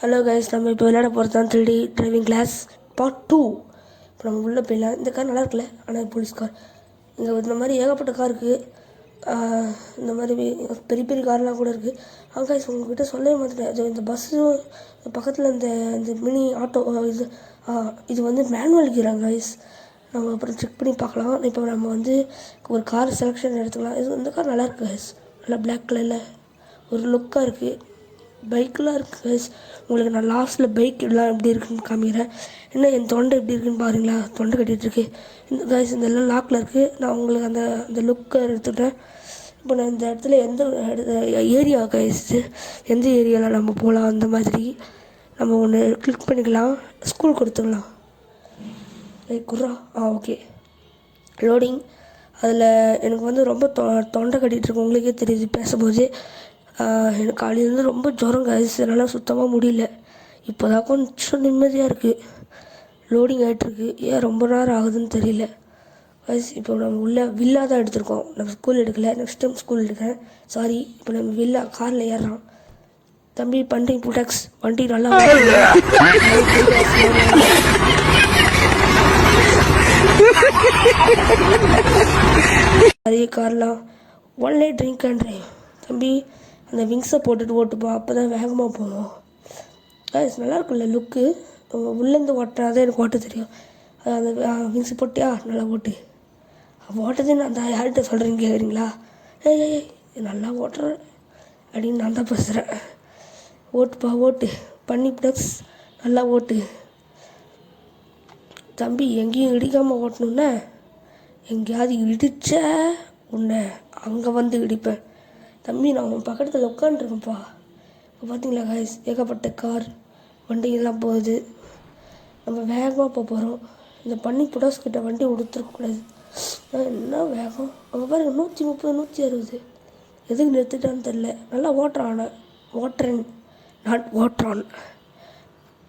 Hello guys, நம்ம இப்போ விளையாட போகிறது தான் 3D டிரைவிங் கிளாஸ் பார்ட் 2. இப்போ நம்ம உள்ளே போயிடலாம். இந்த கார் நல்லா இருக்குல்ல, ஆனால் போலீஸ் கார். இங்கே இந்த மாதிரி ஏகப்பட்ட கார் இருக்குது. இந்த மாதிரி பெரிய பெரிய கார்லாம் கூட இருக்குது. கைஸ், உங்கள்கிட்ட சொல்லவே மாட்டேன். இந்த பஸ்ஸு பக்கத்தில் இந்த இந்த மினி ஆட்டோ இது வந்து மேனுவல் கீராங்க கைஸ். நம்ம அப்புறம் செக் பண்ணி பார்க்கலாம். இப்போ நம்ம வந்து ஒரு கார் செலெக்ஷன் எடுத்துக்கலாம். இந்த கார் நல்லா இருக்குது கைஸ். நல்லா பிளாக் கலரில் ஒரு லுக்காக இருக்குது. பைக்கெலாம் இருக்குது கைஸ். உங்களுக்கு நான் லாஸ்ட்டில் பைக் எல்லாம் எப்படி இருக்குன்னு காமிக்கிறேன். என்ன என் தொண்டை எப்படி இருக்குன்னு பாருங்களா, தொண்டை கட்டிகிட்ருக்கு. இந்த கைஸ் இதெல்லாம் லாக்கில் இருக்குது. நான் உங்களுக்கு அந்த லுக்கை எடுத்துட்டேன். இப்போ நான் இந்த இடத்துல எந்த ஏரியா கைஸ், எந்த ஏரியாவில் நம்ம போகலாம் அந்த மாதிரி நம்ம ஒன்று கிளிக் பண்ணிக்கலாம். ஸ்கூல் கொடுத்துக்கலாம். குர்ரா ஓகே. லோடிங். அதில் எனக்கு வந்து ரொம்ப தொண்டை கட்டிகிட்ருக்கு. உங்களுக்கே தெரியுது பேசும்போது. எனக்கு காலையிலேருந்து ரொம்ப ஜுரம் கைஸ். என்னால் சுத்தமாக முடியல. இப்போ தான் கொஞ்சம் நிம்மதியாக இருக்குது. லோடிங் ஆகிட்டுருக்கு. ஏன் ரொம்ப நேரம் ஆகுதுன்னு தெரியல கைஸ். இப்போ நம்ம உள்ள வில்லா தான் எடுத்திருக்கோம். நம்ம ஸ்கூல் எடுக்கலை. நெக்ஸ்ட் டைம் ஸ்கூல் எடுக்கிறேன். சாரி. இப்போ நம்ம வில்லா காரில் ஏறுறோம். தம்பி பண்டிங் புடக்ஸ் வண்டி நல்லா நிறைய கார்லாம் ஒன்லே ட்ரிங்க் அண்ட் ட்ரைவ். தம்பி அந்த விங்ஸை போட்டுட்டு ஓட்டுப்போம், அப்போ தான் வேகமாக போவோம் கைஸ். நல்லா இருக்குல்ல லுக்கு. உள்ளேருந்து ஓட்டுறாதான் எனக்கு ஓட்ட தெரியும். அந்த விங்ஸ் போட்டியா நல்லா ஓட்டு. ஓட்டதே நான் தான் யார்கிட்ட சொல்கிறேன்னு கேட்குறீங்களா? ஏய் நல்லா ஓட்டுறேன் அப்படின்னு நான் தான் பேசுகிறேன். ஓட்டுப்பா ஓட்டு. பண்ணி ப்ளக்ஸ் நல்லா ஓட்டு. தம்பி எங்கேயும் இடிக்காமல் ஓட்டணுன்னா, எங்கேயாவது இடித்த உன்னை அங்கே வந்து இடிப்பேன். தம்பி நான் உன் பக்கத்தில் உட்காந்துருக்கேன்ப்பா. இப்போ பார்த்தீங்களா கைஸ், ஏகப்பட்ட கார் வண்டியெல்லாம் போகுது. நம்ம வேகமாக போகிறோம். இந்த பண்ணி புடாஸ்கிட்ட வண்டி கொடுத்துருக்கக்கூடாது. என்ன வேகம் அங்கே பாருங்க, 130 160. எதுக்கு நிறுத்திட்டான்னு தெரில. நல்லா ஓட்டுறான். ஓட்டுறேன் நான் ஓட்டுறான்.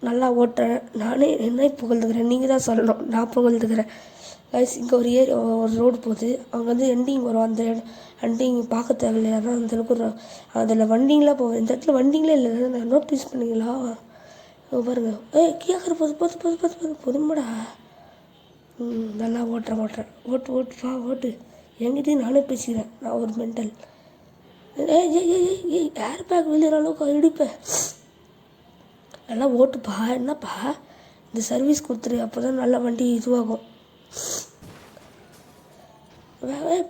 நல்லா ஓட்டுறேன். நானே என்ன புகழ்ந்துக்கிறேன். நீங்கள் தான் சொல்லணும், நான் புகழ்ந்துக்கிறேன் கைஸ். இங்கே ஒரு ரோடு போகுது. அவங்க வந்து எண்டிங் வரும். அந்த எண்டிங் பார்க்க தேவையில்லையா? தான் அந்தளவுக்கு அதில் வண்டிங்களாம் போகும். இந்த இடத்துல வண்டிங்களே இல்லை. நான் நோட்டீஸ் பண்ணிங்களா? பாருங்கள். கேட்குற போது பொறுமடா. நல்லா ஓட்டுறேன் ஓட்டுப்பா ஓட்டு. என்கிட்டையும் நானே பேசிக்கிறேன். நான் ஒரு மென்டல். ஏர் பேக் வெளியிற அளவுக்கு இடிப்பேன். நல்லா ஓட்டுப்பா. என்னப்பா இந்த சர்வீஸ் கொடுத்துரு, அப்போ தான் நல்ல வண்டி இதுவாகும்.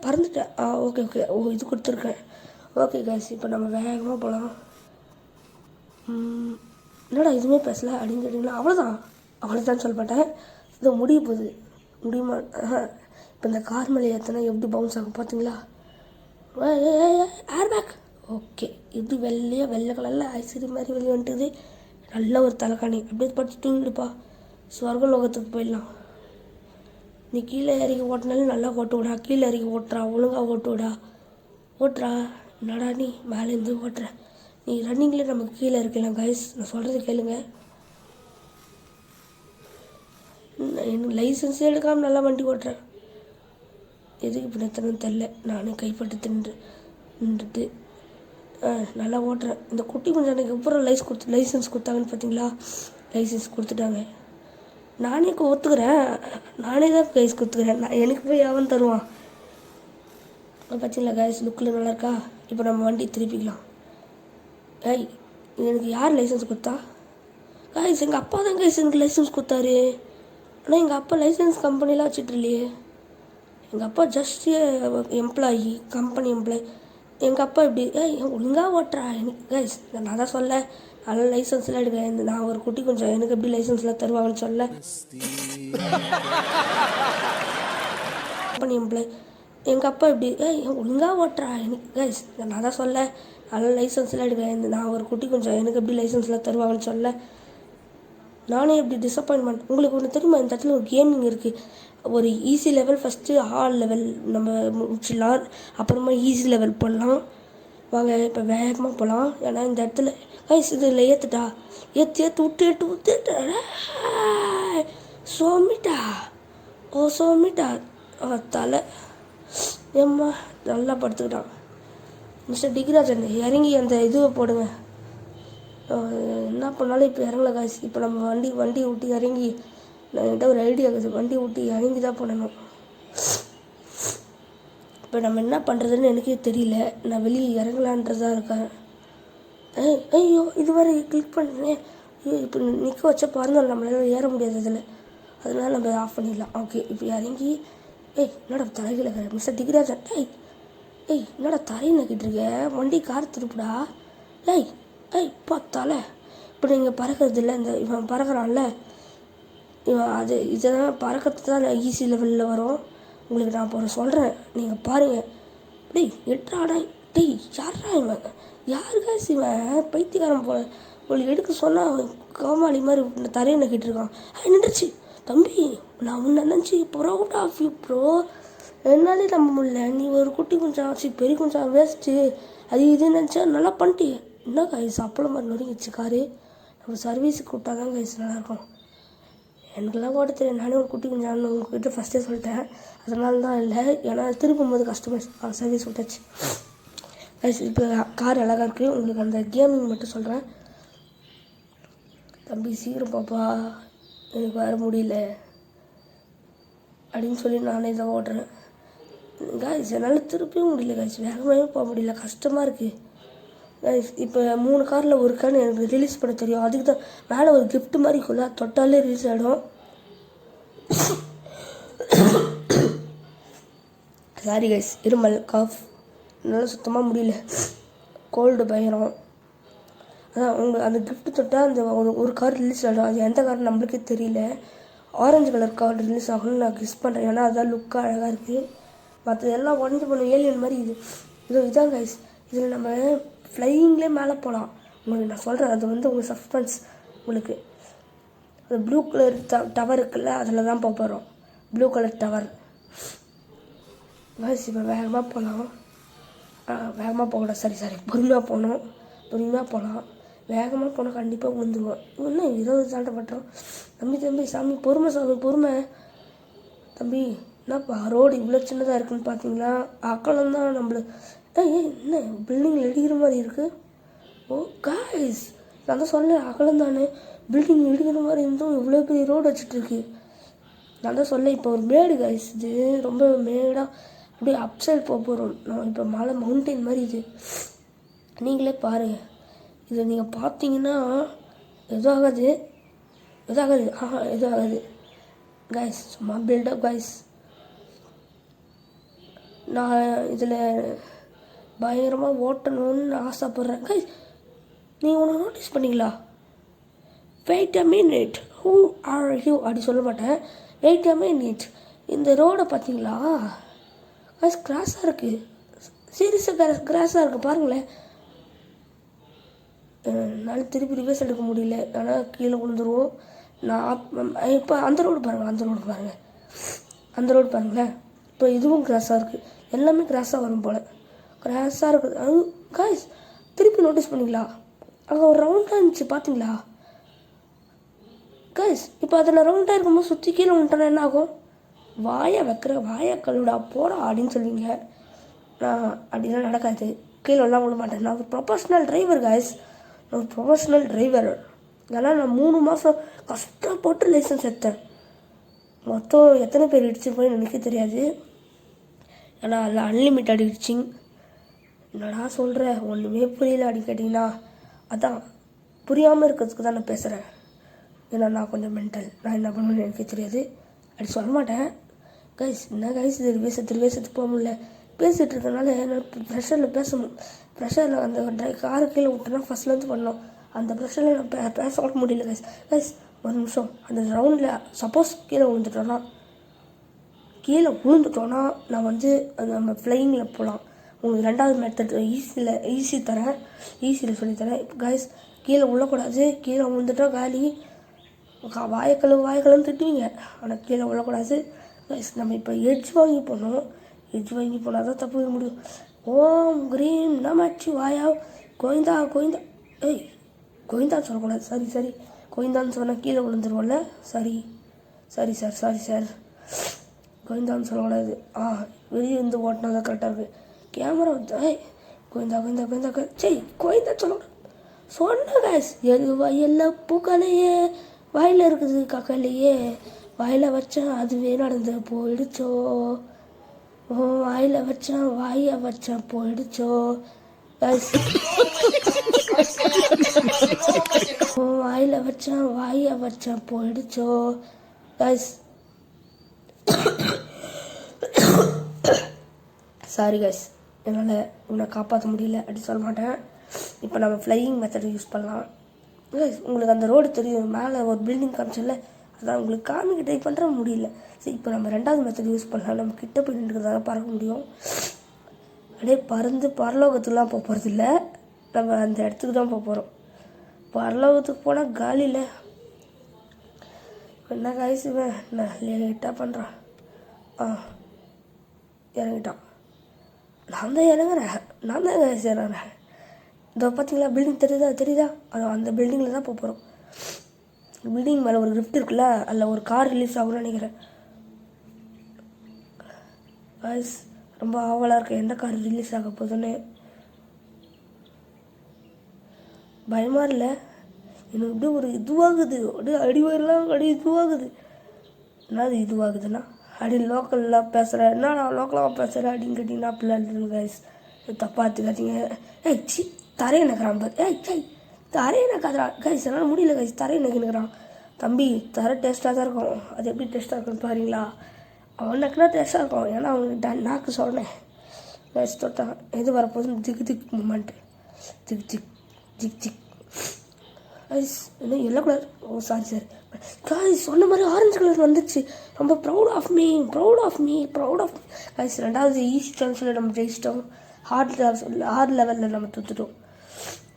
பறந்துட்டேன். ஓகே இது கொடுத்துருக்கேன். ஓகே கைஸ், இப்போ நம்ம வேகமாக போகலாம். என்னடா இதுவுமே பேசலை அப்படின்னு கேட்டிங்களா? அவ்வளோதான் சொல்ல மாட்டேன். இது முடிய போகுது. முடியுமா? இப்போ இந்த கார் மேலே ஏற்றினா எப்படி பவுன்ஸ் ஆகும் பார்த்தீங்களா? Air bag. ஓகே. இது வெள்ளை கலரில் ஐஸ்கிரீம் மாதிரி வெளியே வந்துட்டுது. நல்ல ஒரு தலைக்காணி. அப்படியே படுத்து தூங்கிடுப்பா. சொர்க்க லோகத்துக்கு போயிடலாம். நீ கீழே இறங்கி ஓட்டினாலும் நல்லா ஓட்டு விடா. கீழே இறங்கி ஓட்டுறா, ஒழுங்காக ஓட்டு விடா. ஓட்டுறா. என்னடா நீ மேலேருந்து ஓட்டுற? நீ ரன்னிங்லேயே நமக்கு கீழே இருக்கலாம் கைஸ். நான் சொல்கிறது கேளுங்க. எனக்கு லைசன்ஸே எடுக்காமல் நல்லா வண்டி ஓட்டுறேன். எதுக்கு இப்படி எத்தனை தெரில. நானே கைப்பட்டு நின்றுட்டு நல்லா ஓட்டுறேன். இந்த குட்டி கொஞ்சம் எனக்கு எப்பறம் லைசன்ஸ் கொடுத்தாங்கன்னு பார்த்தீங்களா? லைசன்ஸ் கொடுத்துட்டாங்க. நானே ஒத்துக்கிறேன். நானே தான் கைஸ் கொடுத்துக்கிறேன். எனக்கு போய் அவன் தருவான். பார்த்தீங்களா கைஸ், லுக்கில் நல்லா இருக்கா? இப்போ நம்ம வண்டி திருப்பிக்கலாம். எனக்கு யார் லைசன்ஸ் கொடுத்தா? கைஸ் எங்கள் அப்பா தான் கைஸ் எனக்கு லைசன்ஸ் கொடுத்தாரு. ஆனால் எங்கள் அப்பா லைசன்ஸ் கம்பெனிலாம் வச்சுட்டு இல்லையே. எங்கள் அப்பா ஜஸ்ட் எம்ப்ளாயி, கம்பெனி எம்ப்ளாயி. எங்கள் அப்பா இப்படி ஒழுங்காக ஓட்டுறா. எனக்கு கைஸ் நான் தான் சொல்ல, அதெல்லாம் லைசன்ஸ்லாம் எடுக்கிறேன். நான் ஒரு குட்டி கொஞ்சம் எனக்கு எப்படி லைசன்ஸ்லாம் தருவாங்கன்னு சொல்ல. Company employee. எங்கள் அப்பா இப்படி ஒழுங்காக ஓட்டுறா. எனக்கு கைஸ் நான் தான் சொல்ல, அதெல்லாம் லைசன்ஸ்லாம் எடுக்கிறேன். நான் ஒரு குட்டி கொஞ்சம் எனக்கு எப்படி லைசன்ஸ்லாம் தருவாங்கன்னு சொல்ல. நானே எப்படி டிசப்பாயின்மெண்ட். உங்களுக்கு ஒன்று தெரியுமா? இந்த இடத்துல ஒரு கேமிங் இருக்குது. ஒரு easy level first heart level நம்ம முடிச்சிடலாம். அப்புறமா ஈஸி லெவல் போடலாம். வாங்க இப்போ வேகமாக போகலாம். ஏன்னா இந்த இடத்துல கைஸ் இதில் ஏற்றி விட்டுட்டா. சோமிட்டா தலை ஏம்மா நல்லா படுத்துக்கிட்டான். மிஸ்டர் டிகிராஜன் இறங்கி அந்த இதுவை போடுங்க. என்ன பண்ணாலும் இப்போ இறங்கல காய்ஸ். இப்போ நம்ம வண்டி விட்டு இறங்கி என்கிட்ட ஒரு ஐடியா இருக்குது. வண்டி விட்டு இறங்கி தான் பண்ணணும். இப்போ நம்ம என்ன பண்ணுறதுன்னு எனக்கே தெரியல. நான் வெளியே இறங்கலான்றதான் இருக்கேன். ஐயோ இது மாதிரி கிளிக் பண்ணுறேன். ஐயோ இப்போ நிற்க வச்ச பாருங்கள் நம்மளால ஏற முடியாது இதில். அதனால நம்ம ஆஃப் பண்ணிடலாம். ஓகே இப்போ இறங்கி என்னடா தலைகளை மிஸ்டர் திகிராஜா என்னடா தரையை நக்கிட்டு இருக்க? வண்டி கார் திருப்புடா. பார்த்தால இப்போ நீங்கள் பறக்கிறது இல்லை. இந்த இவன் பறக்கிறான்ல இவன் இதெல்லாம் பறக்கிறது தான் ஈஸி லெவலில் வரும். உங்களுக்கு நான் இப்போ சொல்கிறேன், நீங்கள் பாருங்கள். எட்ராடா யாரா இவன்? யாருக்கா இவன்? பைத்தியக்காரன் உங்களுக்கு எடுக்க சொன்னால் கோமாளி மாதிரி இந்த தரையை நக்கிட்டு இருக்கான். நின்றுச்சு தம்பி. நான் உன்னை நினச்சி ப்ரௌட் ஆஃப் யூ ப்ரோ. என்னாலே நம்ப முடியல. நீ ஒரு குட்டி கொஞ்சம் ஆச்சு, பெரிய கொஞ்சம் வேஸ்ட்டு அது இது நினச்சா நல்லா பண்ணிட்டீங்க. என்ன கைஸ் அப்பளம் மாதிரி நொறுங்கிச்சு காரு. நம்ம சர்வீஸுக்கு கூப்பிட்டா தான் கைஸ் நல்லாயிருக்கும். எனக்குலாம் ஓட்ட தெரியும். நானே ஒரு குட்டி கொஞ்சம் உங்கள்கிட்ட ஃபஸ்ட்டே சொல்லிட்டேன். அதனால தான் இல்லை, ஏன்னா திருப்பும் போது கஸ்டமர் சர்வீஸ் விட்டாச்சு கைஸ். இப்போ கார் அழகாக இருக்குது. உங்களுக்கு அந்த கேமிங் மட்டும் சொல்கிறேன். தம்பி சீக்கிரம் பாப்பா, எனக்கு வர முடியல அப்படின்னு சொல்லி நானே தான் ஓட்டுறேன் கைஸ். என்னால் திருப்பியும் முடியல கைஸ். வேகமாகவே போக முடியல, கஷ்டமாக இருக்குது கைஸ். இப்போ 3 காரில் ஒரு கார் எனக்கு ரிலீஸ் பண்ண தெரியும். அதுக்கு தான் மேலே ஒரு கிஃப்ட் மாதிரி இருக்குல்ல, தொட்டாலே ரிலீஸ் ஆகிடும். சாரி கைஸ், இருமல் காஃப் என்னால் சுத்தமாக முடியல. கோல்டு பயங்கரம். அதான் உங்களுக்கு அந்த கிஃப்ட் தொட்டால் அந்த ஒரு கார் ரிலீஸ் ஆகிடும். அது எந்த கார் நம்மளுக்கே தெரியல. ஆரஞ்சு கலர் கார் ரிலீஸ் ஆகணும்னு நான் கிஸ் பண்ணுறேன். ஏன்னா அதுதான் லுக்காக அழகாக இருக்குது. மற்றது எல்லாம் உடஞ்சி போன ஏலியன் மாதிரி இதான் கைஸ். இதில் நம்ம ஃப்ளையிங்லேயே மேலே போகலாம். உங்களுக்கு நான் சொல்கிறேன், அது உங்களுக்கு சஸ்பென்ஸ். உங்களுக்கு அது ப்ளூ கலர் டவர் இருக்குல்ல, அதில் தான் போக போகிறோம். Blue colour tower guys. இப்போ வேகமாக போகலாம். வேகமாக போகக்கூடாது, சரி பொறுமையாக போகலாம். வேகமாக போனால் கண்டிப்பாக விழுந்துருவோம். இன்னும் 20 தாண்ட பட்டோம். தம்பி சாமி பொறுமை தம்பி. என்னப்பா ரோடு இவ்வளோ சின்னதாக இருக்குன்னு பார்த்தீங்களா? அக்கலம் தான் நம்மளுக்கு. என்ன பில்டிங்கில் இடிக்கிற மாதிரி இருக்குது? ஓ காய்ஸ், நான் தான் சொல்ல அகலம் தானே. பில்டிங் இடிக்கிற மாதிரி இருந்தும் இவ்வளோ பெரிய ரோடு வச்சுட்ருக்கு. நான் தான் சொல்ல இப்போ ஒரு மேடு காய்ஸ். இது ரொம்ப மேடாக அப்படியே அப்சைட் போக போகிறோம். நான் இப்போ மவுண்டெயின் மாதிரி இது. நீங்களே பாருங்கள். இதை நீங்கள் பார்த்தீங்கன்னா எதுவும் ஆகாது கைஸ். சும்மா பில்டப் கைஸ். நான் இதில் பயங்கரமாக ஓட்டணும்னு ஆசைப்பட்றேன் கைஸ். நீங்கள் ஒன்று நோட்டீஸ் பண்ணிங்களா? Wait a minute, who are you அப்படி சொல்ல மாட்டேன். வெயிட் அ மினிட், இந்த ரோடை பார்த்தீங்களா கைஸ்? கிராஸாக இருக்குது. சீரியஸாக கிராஸாக இருக்குது பாருங்களேன். என்னால் திருப்பி ரிவர்ஸ் எடுக்க முடியல. ஆனால் கீழே விழுந்துருவோம். நான் இப்போ அந்த ரோடு பாருங்களேன். இப்போ இதுவும் கிராஸாக இருக்குது. எல்லாமே கிராஸாக வரும் போல். கிராஸாக இருக்குது. அது காய்ஸ் திருப்பி நோட்டீஸ் பண்ணிங்களா? அங்கே ஒரு ரவுண்டாக இருந்துச்சு பார்த்தீங்களா காய்ஸ்? இப்போ அதில் ரவுண்டாக இருக்கும்போது சுற்றி கீழே வந்துட்டோன்னா என்ன ஆகும்? வாயை கழுவிடா போடா அப்படின்னு சொல்லுவீங்க. நான் அப்படிலாம் நடக்காது. கீழெல்லாம் விட மாட்டேன். நான் ஒரு ப்ரொஃபஷ்னல் டிரைவர். ஏன்னா நான் 3 மாதம் கஷ்டப்பட்டு லைசன்ஸ் எடுத்தேன். மொத்தம் எத்தனை பேர் இடிச்சு போய் எனக்கு தெரியாது. ஏன்னா அதில் அன்லிமிட்டட் இடிச்சிங். என்னடா சொல்கிறேன், ஒன்றுமே புரியல அப்படின்னு கேட்டிங்கன்னா, அதான் புரியாமல் இருக்கிறதுக்கு தான் நான் பேசுகிறேன். ஏன்னா நான் கொஞ்சம் மென்டல். நான் என்ன பண்ணுவேன்னு எனக்கு தெரியாது. அப்படி சொல்ல மாட்டேன் கைஸ். என்ன கைஸ் இது ரிவேசத்து போக முடியல. பேசிகிட்டு இருக்கனால நான் ப்ரெஷரில் பேசணும். ப்ரெஷரில் அந்த காரை கீழே விட்டோன்னா ஃபஸ்ட்லேருந்து பண்ணோம். அந்த ப்ரெஷரில் நான் பேச முடியல கைஸ். ஒரு நிமிஷம். அந்த ரவுண்டில் சப்போஸ் கீழே விழுந்துட்டோன்னா நான் நம்ம ஃப்ளையிங்கில் போகலாம். உங்களுக்கு 2வது மெத்தட் ஈஸியில் சொல்லித்தரேன். இப்போ கைஸ் கீழே விழக்கூடாது. கீழே விழுந்துட்டா காலி. வாயக்கழுன்னு திட்டுவீங்க. ஆனால் கீழே விழக்கூடாது கைஸ். நம்ம இப்போ எட்ஜ் வாங்கி போனால் தான் தப்பு முடியும். ஓம் கிரீம் நமச்சி வாயா கோவிந்தா. கோவிந்தான்னு சொல்லக்கூடாது. சரி கோவிந்தான்னு சொன்னால் கீழே விழுந்துருவோம்ல. சரி சார் கோவிந்தான்னு சொல்லக்கூடாது. வெளியே வந்து ஓட்டினா தான் கரெக்டாக இருக்குது. கேமரா கோவிந்தா கோவிந்தா சொல்லக்கூடாது. சொன்ன கைஸ் எது வயலில் பூக்கலையே வாயில் இருக்குது கக்கலையே வாயில் வச்சேன் அதுவே நடந்து போயிடுச்சோ வாயில் வச்சேன் வாயை வச்சேன் போயிடுச்சோ கைஸ் வாயில் வச்சேன் வாயை வச்சேன் போயிடுச்சோ கைஸ் சாரி கைஸ் என்னால் உன்னை காப்பாற்ற முடியல அப்படி சொல்ல மாட்டேன். இப்போ நம்ம ஃப்ளையிங் மெத்தடை யூஸ் பண்ணலாம். கைஸ் உங்களுக்கு அந்த ரோடு தெரியும், மேலே ஒரு பில்டிங் காமிச்சல, அதான் உங்களுக்கு காமிக்க ட்ரை பண்ணுற முடியல. சரி இப்போ நம்ம 2வது மெத்தட் யூஸ் பண்ணலாம். நம்ம கிட்ட போய் நின்றுக்கிறதால பறக்க முடியும். அப்படியே பறந்து பரலோகத்துக்குலாம் போக போகிறது இல்லை, நம்ம அந்த இடத்துக்கு தான் போக போகிறோம். பரலோகத்துக்கு போனால் காலியில் என்ன கைஸ் இவன் நான் லேட்டாக பண்ணுறான். இறங்கிட்டான். நான் தான் இறங்குறேன், நான் தான் கைஸ் இறங்குறேன். இதோ பார்த்தீங்களா பில்டிங் தெரியுதா அந்த பில்டிங்கில் தான் போக போகிறோம். பில்டிங் மேலே ஒரு லிஃப்ட் இருக்குல்ல, அதில் ஒரு கார் ரிலீஸ் ஆகும்னு நினைக்கிறேன். கைஸ் ரொம்ப ஆவலாக இருக்கேன் எந்த கார் ரிலீஸ் ஆக போதுன்னு. பயமாக இல்லை, எனக்கு அப்படியே ஒரு இதுவாகுது, அப்படியே அடிவரெலாம் அப்படியே இதுவாகுது. என்னது இதுவாகுதுன்னா அப்படி லோக்கல்லாம் பேசுகிறேன், என்ன நான் லோக்கலாக பேசுகிறேன் அப்படின்னு கேட்டிங்கன்னா அப்படிலாம் இல்லை கைஸ், தப்பாக எடுத்துக்காதீங்க. சி தரையை நக்கிறான் பாரு, தரையை நக்காதரா கைஸ், என்னால் முடியல கைஸ், தரையை நக்கினுக்கிறான். தம்பி தரை டேஸ்ட்டாக தான் இருக்கும், அது எப்படி டேஸ்ட்டாக இருக்குன்னு பாருங்களா. அவன் நக்கினா டேஸ்ட்டாக இருக்கும், ஏன்னா அவனுக்கு நாக்கு சொன்னேன் கைஸ் தொட்டான். எது வரப்போதும் திக் மூமெண்ட்டு திக் திக் திக் திக் கைஸ். இன்னும் எல்லோ கலர், ஓ சாரி கைஸ் சொன்ன மாதிரி ஆரஞ்சு கலர் வந்துச்சு. ரொம்ப ப்ரௌட் ஆஃப் மீ கைஸ். 2வது ஈஸ்ட் சான்ஸில் நம்ம ஜெயிச்சிட்டோம், ஹார்ட் லெவலில் நம்ம தூத்துட்டோம்.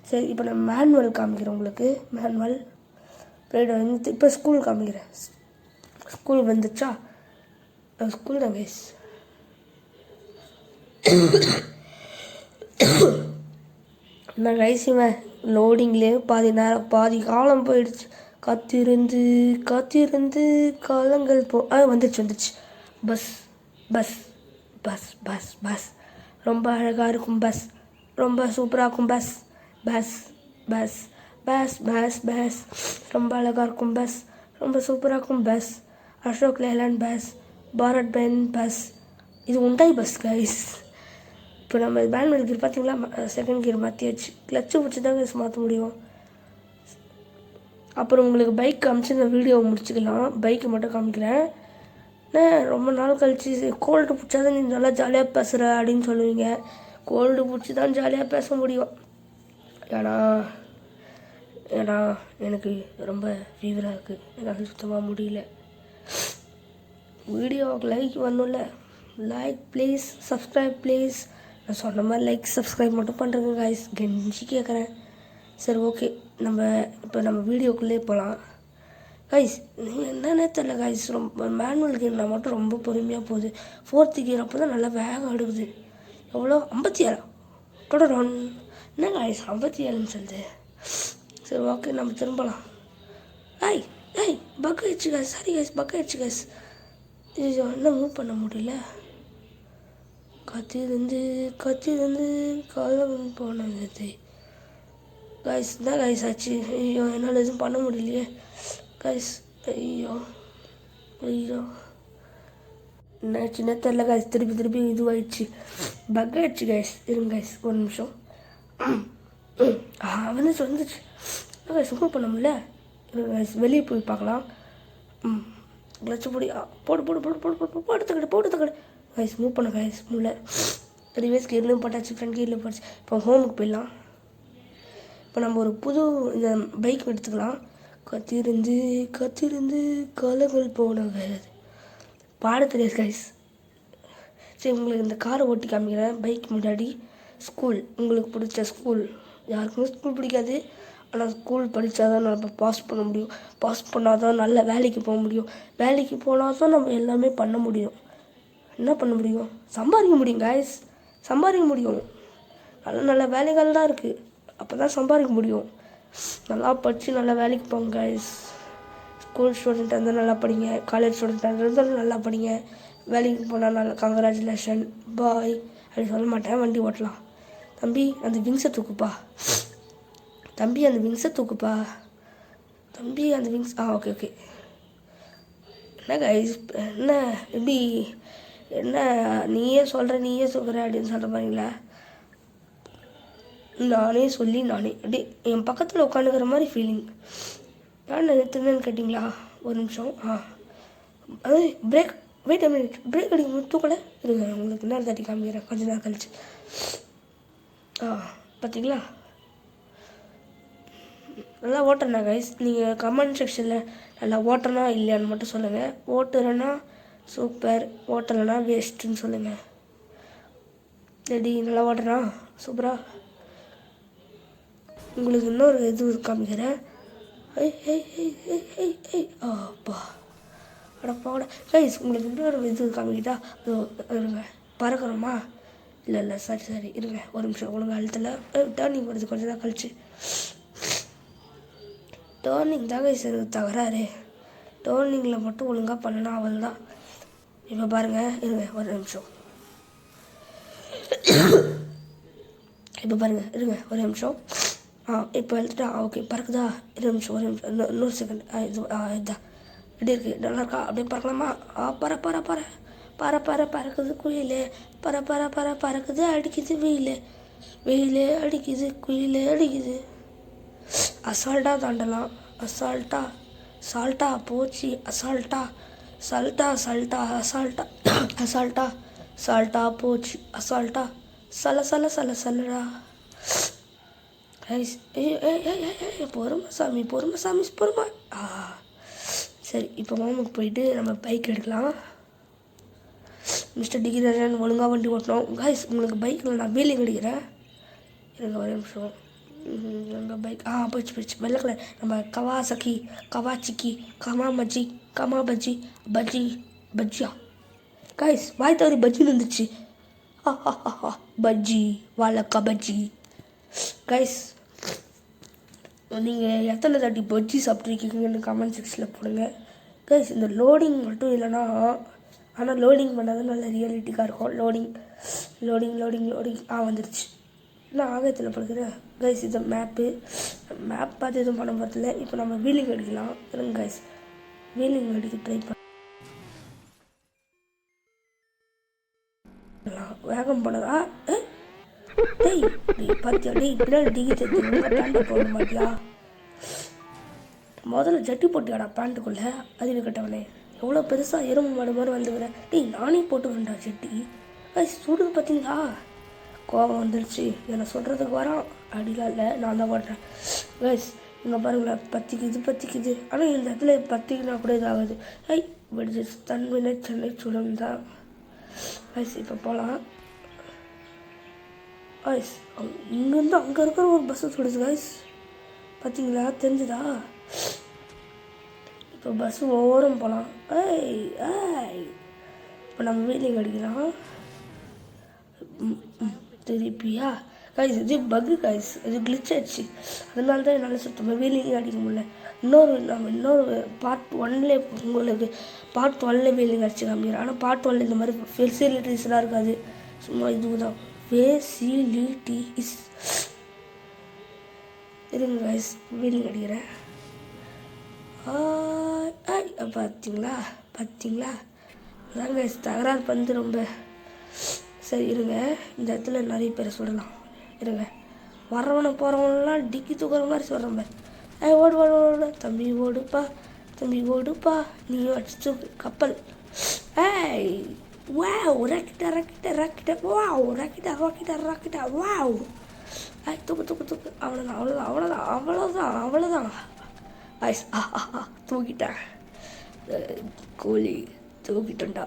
சரி இப்போ நான் மேனுவல் காமிக்கிறேன் உங்களுக்கு. மேனுவல் வந்து இப்போ ஸ்கூல் காமிக்கிறேன். ஸ்கூல் வந்துச்சா, ஸ்கூல் தான் கைஸ். நான் கைஸுவேன் லோடிங்லேயே பாதி காலம் போயிடுச்சு. காத்திருந்து காலங்கள் வந்துச்சு. பஸ் ரொம்ப அழகாக இருக்கும், பஸ் ரொம்ப சூப்பராக இருக்கும், பஸ் ரொம்ப அழகாக இருக்கும், பஸ் ரொம்ப சூப்பராக இருக்கும், bus Ashok Leyland bus, Bharat Benz bus, இது உண்டாய் பஸ் கைஸ். இப்போ நம்ம மேனுவல் கீர் பார்த்தீங்களா, 2nd கியர் மாற்றியாச்சு. கிளச்சு பிடிச்சி தான் கைஸ் மாற்ற முடியும். அப்புறம் உங்களுக்கு பைக் காமிச்சு இந்த வீடியோவை முடிச்சுக்கலாம். பைக்கு மட்டும் காமிக்கிறேன். ரொம்ப நாள் கழிச்சு கோல்டு பிடிச்சா தான் நீ நல்லா ஜாலியாக பேசுகிற அப்படின்னு சொல்லுவீங்க. கோல்டு பிடிச்சி தான் ஜாலியாக பேச முடியும். ஏன்னா எனக்கு ரொம்ப ஃபீவராக இருக்குது, என்னால் சுத்தமாக முடியல. வீடியோவுக்கு லைக் வரணும்ல, லைக் ப்ளீஸ், சப்ஸ்கிரைப் ப்ளீஸ். நான் சொன்ன மாதிரி லைக் சப்ஸ்கிரைப் மட்டும் பண்ணுறேங்க கைஸ், கெஞ்சி கேட்குறேன். சரி ஓகே, நம்ம வீடியோக்குள்ளே போகலாம் கைஸ். நீங்கள் என்னன்னே தெரில கைஸ், ரொம்ப மேனுவல் கீர்னா மட்டும் ரொம்ப பொறுமையாக போகுது. 4th கியர் அப்போ தான் நல்லா வேகம் எடுக்குது. எவ்வளோ 57 தொடரும் என்ன கைஸ் 57ன்னு சொல்லுது. சரி ஓகே நம்ம திரும்பலாம். பக் ஆயிடுச்சு கைஸ், சாரி கைஸ், பக் ஆயிடுச்சு கைஸ். இது என்ன மூவ் பண்ண முடியல. கத்திருந்து காலம் போனது கைஸ். தான் கைஸ் ஆச்சு. ஐயோ என்னால் எதுவும் பண்ண முடியலையே கைஸ். ஐயோ என்ன சின்ன தெரில கைஸ், திருப்பி இதுவாகிடுச்சு, பக் ஆயிடுச்சு கைஸ். இருங்க கைஸ் ஒரு நிமிஷம். அவனே வந்துச்சு கைஸ், மூவ் பண்ண முடியல. இருங்க கைஸ் வெளியே போய் பார்க்கலாம். கிளச்சு பொடி போட்டு கைஸ் மூவ் பண்ண கைஸ் முடியல. ரிவர்ஸ் கீர்லையும் போட்டாச்சு, ஃப்ரண்ட் கீர்லையும் போட்டாச்சு. இப்போ ஹோமுக்கு போயிடலாம். இப்போ நம்ம ஒரு புது இந்த பைக் எடுத்துக்கலாம். கத்திருந்து காலங்கள் போனது பாட தெரியாது கைஸ். சரி உங்களுக்கு இந்த காரை ஓட்டி காமிக்கிறேன். பைக் முன்னாடி ஸ்கூல், உங்களுக்கு பிடிச்ச ஸ்கூல். யாருக்குமே ஸ்கூல் பிடிக்காது, ஆனால் ஸ்கூல் படித்தா தான் நம்ம பாஸ் பண்ண முடியும். பாஸ் பண்ணால் தான் நல்ல வேலைக்கு போக முடியும். வேலைக்கு போனால் தான் நம்ம எல்லாமே பண்ண முடியும். என்ன பண்ண முடியும்? சம்பாதிக்க முடியும் கைஸ், சம்பாதிக்க முடியும். நல்ல வேலைகள் தான் இருக்குது, அப்போ தான் சம்பாதிக்க முடியும். நல்லா படித்து நல்லா வேலைக்கு போங்க கைஸ். ஸ்கூல் ஸ்டூடெண்ட்டாக இருந்தால் நல்லா படிங்க, காலேஜ் ஸ்டூடெண்ட்டாக இருந்தாலும் நல்லா படிங்க. வேலைக்கு போனால் நல்லா கங்க்ராச்சுலேஷன் பாய் அப்படி சொல்ல மாட்டேன். வண்டி ஓட்டலாம். தம்பி அந்த விங்ஸை தூக்குப்பா, தம்பி அந்த விங்ஸை தூக்குப்பா. தம்பி அந்த விங்ஸ் ஓகே ஓகே. என்ன கைஸ் என்ன எப்படி என்ன நீயே தூக்குற அப்படின்னு சொல்கிற பாருங்களா. நானே சொல்லி நானே அப்படியே என் பக்கத்தில் உட்காந்துக்கிற மாதிரி ஃபீலிங். நான் நிறுத்துனேன்னு கேட்டிங்களா? ஒரு நிமிஷம். அது brake wait a minute. Brake அடிக்கும் தூக்கலை இருங்க, உங்களுக்கு நேரம் தட்டி காமிக்கிறேன் கொஞ்ச நேரம் கழிச்சு. பார்த்தீங்களா? நல்லா ஓட்டுறேண்ணா கைஸ். நீங்கள் கமெண்ட் செக்ஷனில் நல்லா ஓட்டுறனா இல்லையான்னு மட்டும் சொல்லுங்கள். ஓட்டுறேன்னா சூப்பர், ஓட்டலைன்னா வேஸ்ட்டுன்னு சொல்லுங்கள். ரெடி? நல்லா ஓட்டுறா சூப்பரா. உங்களுக்கு இன்னொரு இது காமிக்கிறேன். அப்பா அடப்பாட கைஸ், உங்களுக்கு இன்னொரு இது காமிக்கிட்டா இருங்க. பறக்கணுமா? இல்லை சரி இருங்க ஒரு நிமிஷம். ஒழுங்கு அழுத்தலை. டேர்னிங் வருது கொஞ்சம் தான் கழிச்சு. டேர்னிங் தான் கைஸ் எனக்கு தகராறு. டேர்னிங்கில் மட்டும் ஒழுங்காக பண்ணனா அவள் தான். இப்போ பாருங்கள் இருங்க ஒரு நிமிஷம். இப்போ பாருங்கள் இருங்க ஒரு நிமிஷம். இப்போ எழுத்துட்டா ஓகே. பறக்குதா? ஒரு நிமிஷம் இன்னொரு செகண்ட். இதுதான் எப்படி இருக்குது? நல்லா இருக்கா? அப்படியே பறக்கலாமா? பறக்குது குயிலே. பறக்குது அடிக்குது வெயிலே அடிக்குது குயிலே அடிக்குது. அசால்ட்டாக தாண்டலாம். சால்ட்டா போச்சு. அசால்ட்டா போச்சு. சல்லடா ரைஸ். பொறுமை சாமி. சரி இப்போ மாமுக்கு போயிட்டு நம்ம பைக் எடுக்கலாம். மிஸ்டர் டிகிரன் ஒழுங்காக வண்டி ஓட்டணும் கைஸ். உங்களுக்கு பைக்கில் நான் வீலிங் அடிக்கிறேன். எனக்கு ஒரு நிமிஷம். நம்ம பைக் போயிடுச்சு. வெள்ளை கலர் நம்ம கவாச்சிக்கி பஜ்ஜியா கைஸ். வாய் தவறி பஜ்ஜின்னு இருந்துச்சு. பஜ்ஜி வாழக்கா பஜ்ஜி. கைஸ் நீங்கள் எத்தனை தாட்டி பஜ்ஜி சாப்பிட்ருக்கீங்கன்னு கமெண்ட் செக்ஷனில் போடுங்க கைஸ். இந்த லோடிங் மட்டும் இல்லைன்னா, ஆனால் லோடிங் பண்ணாதான் நல்ல ரியலிட்டிக்காக இருக்கும். லோடிங் வந்துருச்சு. நான் ஆகத்தில் படுக்கிறேன் கைஸ். இது மேப் பார்த்து எதுவும் பண்ண போகிறதில்ல. இப்போ நம்ம வீலிங் அடிக்கலாம் இருங்க கைஸ். வீலிங் அடிக்க ட்ரை பண்ணலாம். வேகம் பண்ணதா? பார்த்தியா பின்னாடி டிகிரி பேண்ட்டை போட மாட்டியா? முதல்ல ஜட்டி போட்டியாடா பேண்ட்டுக்குள்ளே. அது கட்டவனே எவ்வளோ பெருசாக எறும்பு மாடு மாதிரி வந்துக்கிறேன். நானே போட்டு வரேன்டா ஜட்டி. சுடுது பார்த்தீங்களா? கோபம் வந்துடுச்சு. என்னை சொல்கிறதுக்கு வரான். அப்படிலாம் இல்லை, நான் தான் ஓட்டுறேன் கைஸ். இங்கே பாருங்களேன் பற்றிக்குது. ஆனால் இந்த இடத்துல பற்றிக்கினா கூட இதாகுது. விடுது தன்வினை சென்னை சுடம் தான் கைஸ். இப்போ போகலாம் கைஸ். இங்கேருந்து அங்கே இருக்கிற ஒரு பஸ்ஸு சுடுது கைஸ். பார்த்தீங்களா? தெரிஞ்சுதா? இப்போ பஸ்ஸு ஓரம் போகலாம். இப்போ நம்ம வீலிங் அடிக்கலாம். திருப்பியா கைஸ்? இது பக்கு கைஸ். இது கிளிச் ஆயிடுச்சு. அதனால தான் என்னால் சுத்தமாக வீலிங் அடிக்க முடியல. இன்னொரு பார்ட் 1லே உங்களுக்கு பார்ட் 1லே வீலிங் அடிச்சு காமிக்கிறேன். ஆனால் பார்ட் 1ல் இந்த மாதிரி ஃபெசிலிட்டிஸ்லாம் இருக்காது. சும்மா இதுதான் ஃபெசிலிட்டிஸ். இருங்க கைஸ் வீலிங் அடிக்கிறேன். பார்த்தீங்களா அதான் கைஸ் தகராறு பண்ணது ரொம்ப. சரி இருங்க, இந்த இடத்துல நிறைய பேரை சொல்லலாம். இருங்க, வரவனை போகிறவனெலாம் டிக்கி தூக்குற மாதிரி சொல்கிறேன் பாரு. ஓடு தம்பி ஓடுப்பா நீயும் அடிச்சு கப்பல். வாவ் ராக்கெட்டா வாவ். தூக்கு. அவ்வளோதான். தூக்கிட்டேன். கோழி தூக்கிட்டேன்டா.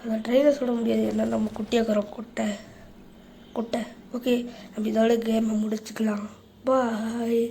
அந்த ட்ரெயினை சுட முடியாது. என்ன நம்ம குட்டியாக்குறோம் கொட்டை. ஓகே, நம்ம இதோட கேமை முடிச்சுக்கலாம். பாய்.